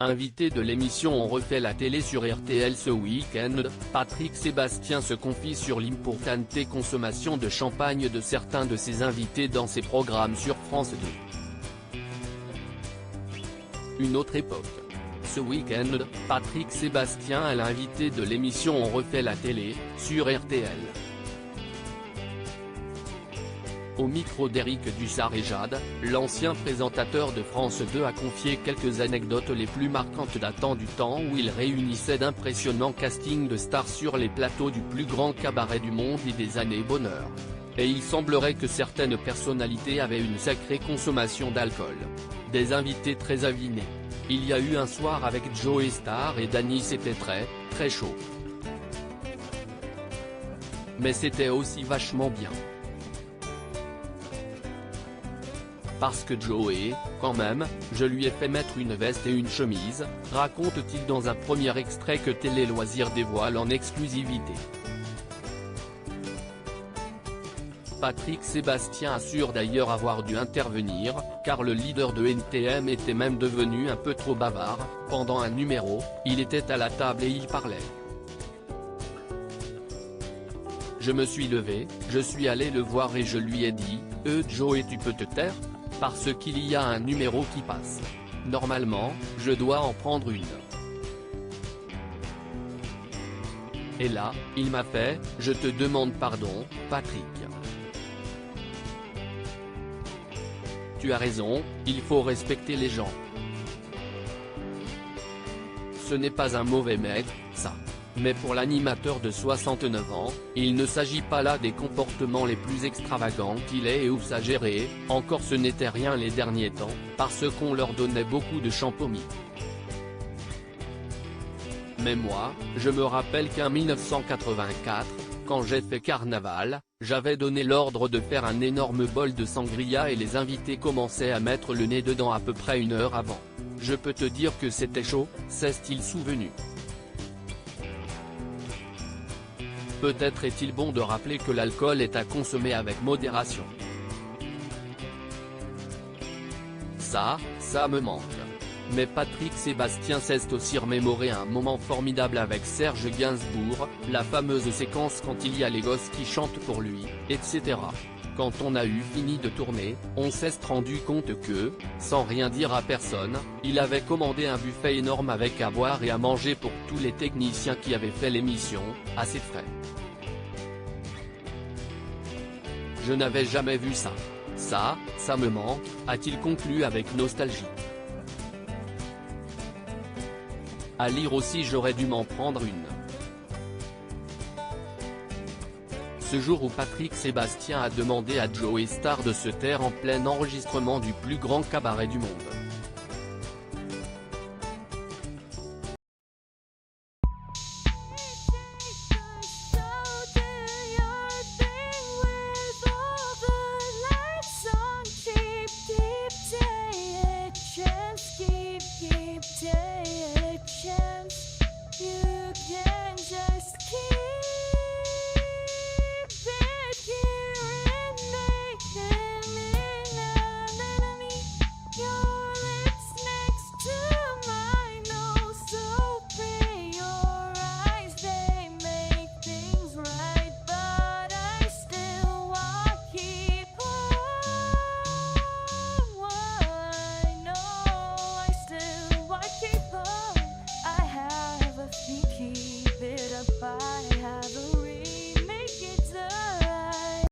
Invité de l'émission On refait la télé sur RTL ce week-end, Patrick Sébastien se confie sur l'importante consommation de champagne de certains de ses invités dans ses programmes sur France 2. Une autre époque. Ce week-end, Patrick Sébastien est l'invité de l'émission On refait la télé, sur RTL. Au micro d'Éric Dussart et Jade, l'ancien présentateur de France 2 a confié quelques anecdotes les plus marquantes datant du temps où il réunissait d'impressionnants castings de stars sur les plateaux du plus grand cabaret du monde et des années bonheur. Et il semblerait que certaines personnalités avaient une sacrée consommation d'alcool. Des invités très avinés. Il y a eu un soir avec Joey Starr et Dany, c'était très chaud. Mais c'était aussi vachement bien. Parce que Joey, quand même, je lui ai fait mettre une veste et une chemise, raconte-t-il dans un premier extrait que Télé Loisirs dévoile en exclusivité. Patrick Sébastien assure d'ailleurs avoir dû intervenir, car le leader de NTM était même devenu un peu trop bavard. Pendant un numéro, il était à la table et il parlait. Je me suis levé, je suis allé le voir et je lui ai dit, Joey, tu peux te taire ? Parce qu'il y a un numéro qui passe. Normalement, je dois en prendre une. Et là, il m'a fait, je te demande pardon, Patrick. Tu as raison, il faut respecter les gens. Ce n'est pas un mauvais mec, ça. Mais pour l'animateur de 69 ans, il ne s'agit pas là des comportements les plus extravagants qu'il ait et ouf à gérer, encore ce n'était rien les derniers temps, parce qu'on leur donnait beaucoup de champomis. Mais moi, je me rappelle qu'en 1984, quand j'ai fait Carnaval, j'avais donné l'ordre de faire un énorme bol de sangria et les invités commençaient à mettre le nez dedans à peu près une heure avant. Je peux te dire que c'était chaud, s'est-il souvenu. Peut-être est-il bon de rappeler que l'alcool est à consommer avec modération. Ça me manque. Mais Patrick Sébastien sait aussi remémorer un moment formidable avec Serge Gainsbourg, la fameuse séquence quand il y a les gosses qui chantent pour lui, etc. Quand on a eu fini de tourner, on s'est rendu compte que, sans rien dire à personne, il avait commandé un buffet énorme avec à boire et à manger pour tous les techniciens qui avaient fait l'émission, à ses frais. Je n'avais jamais vu ça. Ça me manque, a-t-il conclu avec nostalgie. À lire aussi j'aurais dû m'en prendre une. Ce jour où Patrick Sébastien a demandé à Joey Starr de se taire en plein enregistrement du plus grand cabaret du monde.